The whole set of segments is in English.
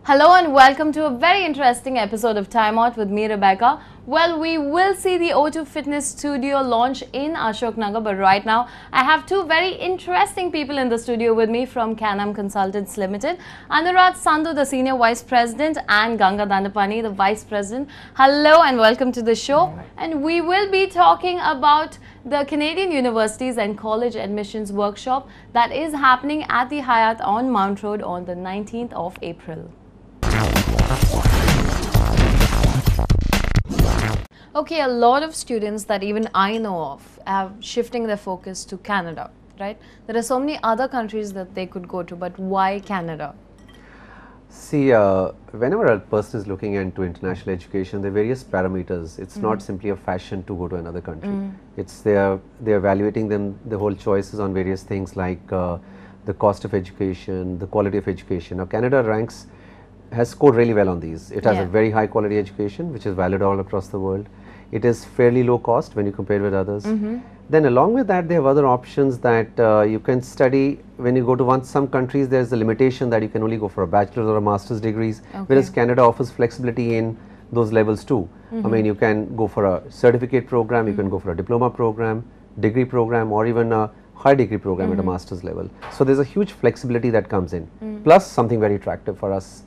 Hello and welcome to a very interesting episode of Time Out with me, Rebecca. Well, we will see the O2 Fitness Studio launch in Ashok Nagar, but right now I have two very interesting people in the studio with me from Can-Am Consultants Limited. Anurag Sandhu, the Senior Vice President, and Ganga Dandapani, the Vice President. Hello and welcome to the show. And we will be talking about the Canadian Universities and College Admissions Workshop that is happening at the Hyatt on Mount Road on the 19th of April. Okay, a lot of students that even I know of are shifting their focus to Canada, right? There are so many other countries that they could go to, but why Canada? See, whenever a person is looking into international education, there are various parameters. It's not simply a fashion to go to another country. It's they're evaluating the whole choices on various things like the cost of education, the quality of education. Now, Canada has scored really well on these. It has a very high quality education which is valid all across the world. It is fairly low cost when you compare with others. Then along with that, they have other options that you can study. When you go to some countries, there is a limitation that you can only go for a bachelor's or a master's degrees, whereas Canada offers flexibility in those levels too. I mean, you can go for a certificate program, you can go for a diploma program, degree program, or even a high degree program at a master's level. So there's a huge flexibility that comes in. Plus something very attractive for us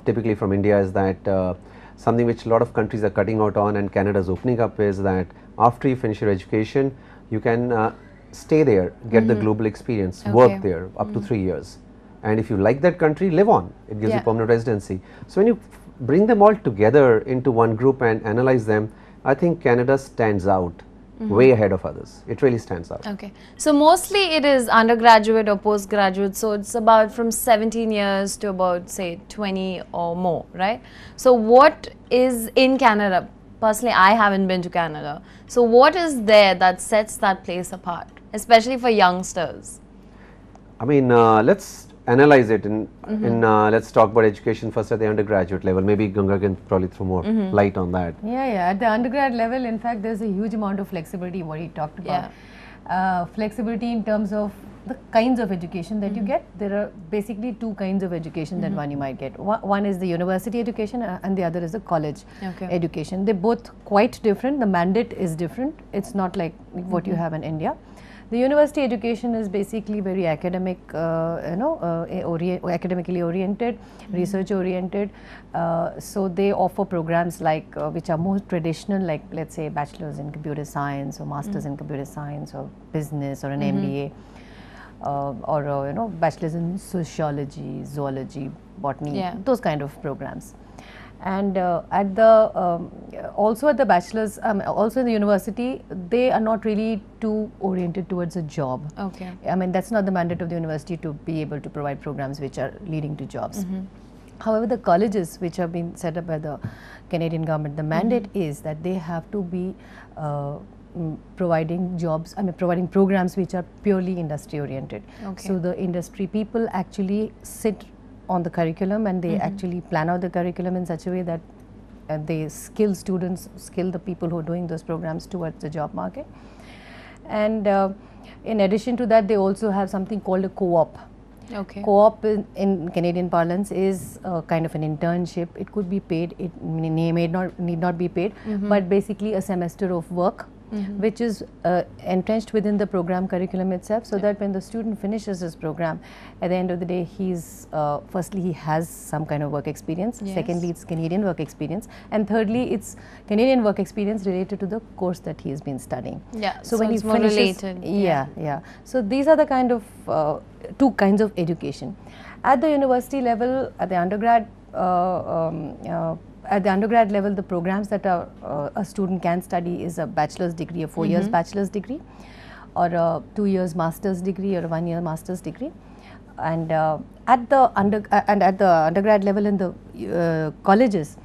typically from India is that something which a lot of countries are cutting out on and Canada is opening up is that after you finish your education, you can stay there, get the global experience, work there up to 3 years. And if you like that country, live on. It gives you permanent residency. So when you bring them all together into one group and analyze them, I think Canada stands out way ahead of others. It really stands out. Okay. So mostly it is undergraduate or postgraduate. So it's about from 17 years to about say 20 or more, right? So what is in Canada? Personally, I haven't been to Canada. So what is there that sets that place apart, especially for youngsters? I mean, let's analyze it let's talk about education first at the undergraduate level. Maybe Ganga can probably throw more light on that. Yeah. At the undergrad level, in fact, there's a huge amount of flexibility, what he talked about. Flexibility in terms of the kinds of education that you get. There are basically two kinds of education that one you might get. One is the university education and the other is the college education. They're both quite different. The mandate is different. It's not like what you have in India. The university education is basically very academic, academically oriented, research oriented. So they offer programs like which are more traditional, like let's say bachelor's in computer science or master's in computer science or business or an MBA, or bachelor's in sociology, zoology, botany, those kind of programs. And at the also at the bachelor's, also in the university, they are not really too oriented towards a job. Okay. I mean, that's not the mandate of the university to be able to provide programs which are leading to jobs. However, the colleges which have been set up by the Canadian government, the mandate is that they have to be providing jobs, providing programs which are purely industry oriented. So the industry people actually sit on the curriculum and they actually plan out the curriculum in such a way that they skill students, skill the people who are doing those programs towards the job market. And in addition to that, they also have something called a co-op. Co-op in Canadian parlance is kind of an internship. It could be paid, it need not be paid, but basically a semester of work which is entrenched within the program curriculum itself, so that when the student finishes his program, at the end of the day, he's firstly he has some kind of work experience, secondly it's Canadian work experience, and thirdly it's Canadian work experience related to the course that he has been studying. So when he finishes, so these are the kind of two kinds of education. At the university level, at the undergrad level, the programs that a student can study is a bachelor's degree, a 4 years bachelor's degree, or a 2 years master's degree, or a 1 year master's degree. And at the undergrad level in the colleges,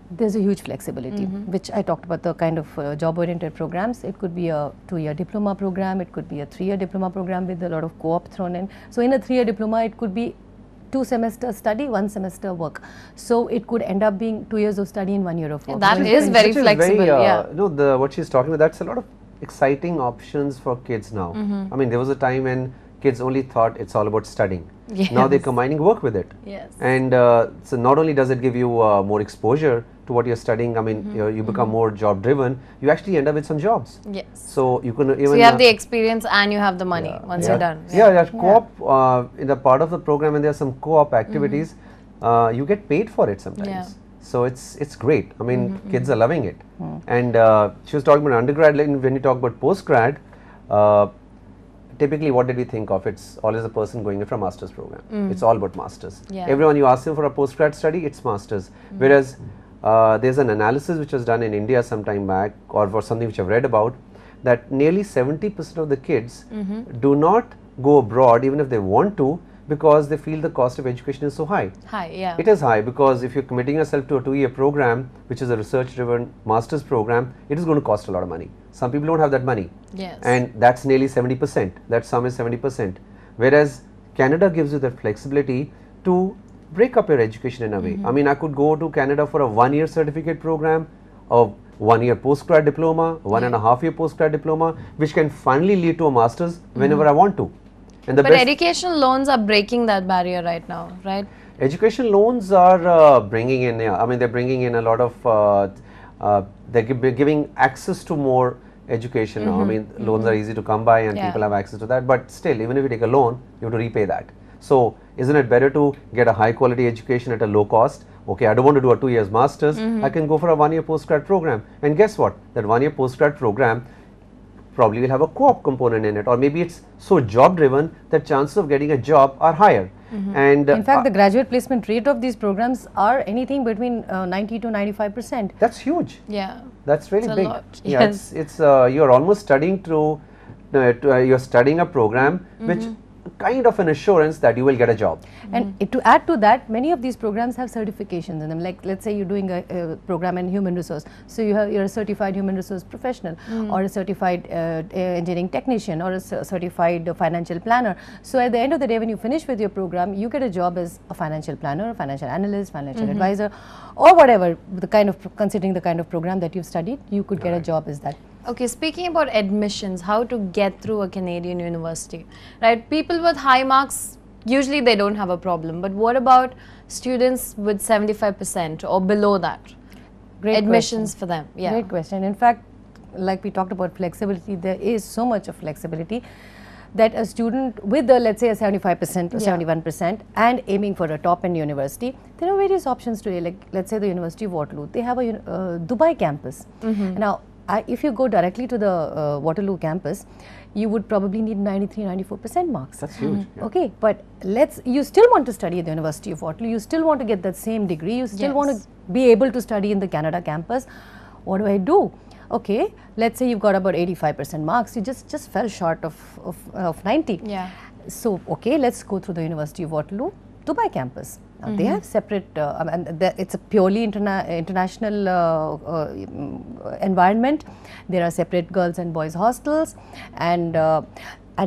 there's a huge flexibility, which I talked about, the kind of job-oriented programs. It could be a 2-year diploma program, it could be a 3-year diploma program with a lot of co-op thrown in. So in a 3-year diploma, it could be 2 semesters study, 1 semester work. So it could end up being 2 years of study and 1 year of work. That is very flexible. What she's talking about, that's a lot of exciting options for kids now. I mean, there was a time when kids only thought it's all about studying. Yes. Now they're combining work with it. Yes. And so not only does it give you more exposure to what you're studying, I mean, you become more job driven, you actually end up with some jobs. Yes. So you can even... So you have the experience and you have the money once you're done. Yeah, co-op, in the part of the program, and there are some co-op activities, you get paid for it sometimes. Yeah. So it's great. I mean, kids are loving it. And she was talking about undergrad. When you talk about postgrad, typically what did we think of? It's always a person going in for a master's program. It's all about masters. Everyone you ask them for a postgrad study, it's masters. Whereas there's an analysis which was done in India some time back, or for something which I've read about, that nearly 70% of the kids do not go abroad even if they want to, because they feel the cost of education is so high. It is high because if you're committing yourself to a 2-year program, which is a research-driven master's program, it is going to cost a lot of money. Some people don't have that money. Yes. And that's nearly 70%. That sum is 70%. Whereas Canada gives you that flexibility to break up your education in a way. I mean, I could go to Canada for a 1-year certificate program, a 1-year postgrad diploma, 1.5-year postgrad diploma, which can finally lead to a master's whenever I want to. And but education loans are breaking that barrier right now, right? Education loans are bringing in, I mean, they're bringing in a lot of, they're giving access to more education now. I mean, loans are easy to come by and people have access to that, but still, even if you take a loan, you have to repay that. So, isn't it better to get a high quality education at a low cost? Okay, I don't want to do a 2 years master's, I can go for a 1-year postgrad program. And guess what? That 1-year postgrad program probably will have a co-op component in it, or maybe it's so job driven that chances of getting a job are higher. And in fact, the graduate placement rate of these programs are anything between 90 to 95%. That's huge. Yeah, that's really big. A lot. Yeah, it's you're almost studying you're studying a program which kind of an assurance that you will get a job. And to add to that, many of these programs have certifications in them. Like, let's say you're doing a program in human resource, so you're a certified human resource professional, or a certified engineering technician, or a certified financial planner. So at the end of the day, when you finish with your program, you get a job as a financial planner, financial analyst, financial advisor, or whatever, considering the kind of program that you've studied, you could get a job as that. Okay, speaking about admissions, how to get through a Canadian university, right? People with high marks, usually they don't have a problem, but what about students with 75% or below that? Great admissions question. for them. Yeah. Great question. In fact, like we talked about flexibility, there is so much of flexibility that a student with let's say a 75% or 71% and aiming for a top end university, there are various options today. Like, let's say the University of Waterloo, they have a Dubai campus. Now, if you go directly to the Waterloo campus, you would probably need 93-94% marks. That's huge. Okay, but you still want to study at the University of Waterloo, you still want to get that same degree, you still want to be able to study in the Canada campus. What do? Okay, let's say you've got about 85% marks, you just fell short of 90. Yeah. So, okay, let's go through the University of Waterloo Dubai campus. Now, they have separate, and it's a purely international environment. There are separate girls and boys hostels, and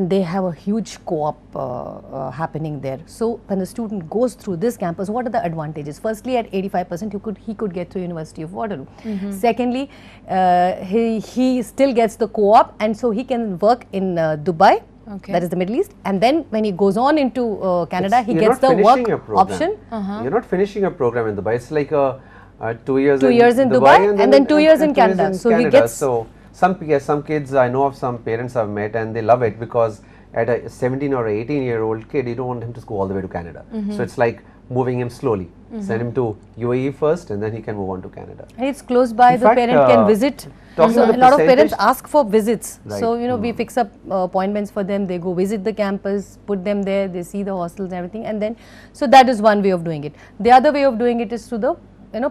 they have a huge co-op happening there. So, when the student goes through this campus, what are the advantages? Firstly, at 85%, he could get to University of Waterloo. Secondly, he still gets the co-op, and so he can work in Dubai. Okay. That is the Middle East, and then when he goes on into Canada, he gets the work option. You're not finishing a program in Dubai. It's like 2 years. 2 years in Dubai, and then 2 years in Canada. So he gets. So some kids, I know of some parents I've met, and they love it because at a 17 or 18-year-old kid, you don't want him to go all the way to Canada. So it's like moving him slowly. Send him to UAE first, and then he can move on to Canada. And it's close by. The parent can visit. So a lot of parents ask for visits. Right. So we fix up appointments for them. They go visit the campus, put them there. They see the hostels and everything, and then so that is one way of doing it. The other way of doing it is through the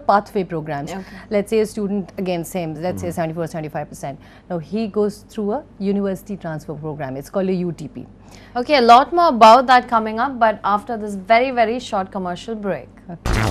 pathway programs. Okay. Let's say a student, again same, let's say 74-75%. Now he goes through a university transfer program. It's called a UTP. Okay, a lot more about that coming up, but after this very, very short commercial break. Okay.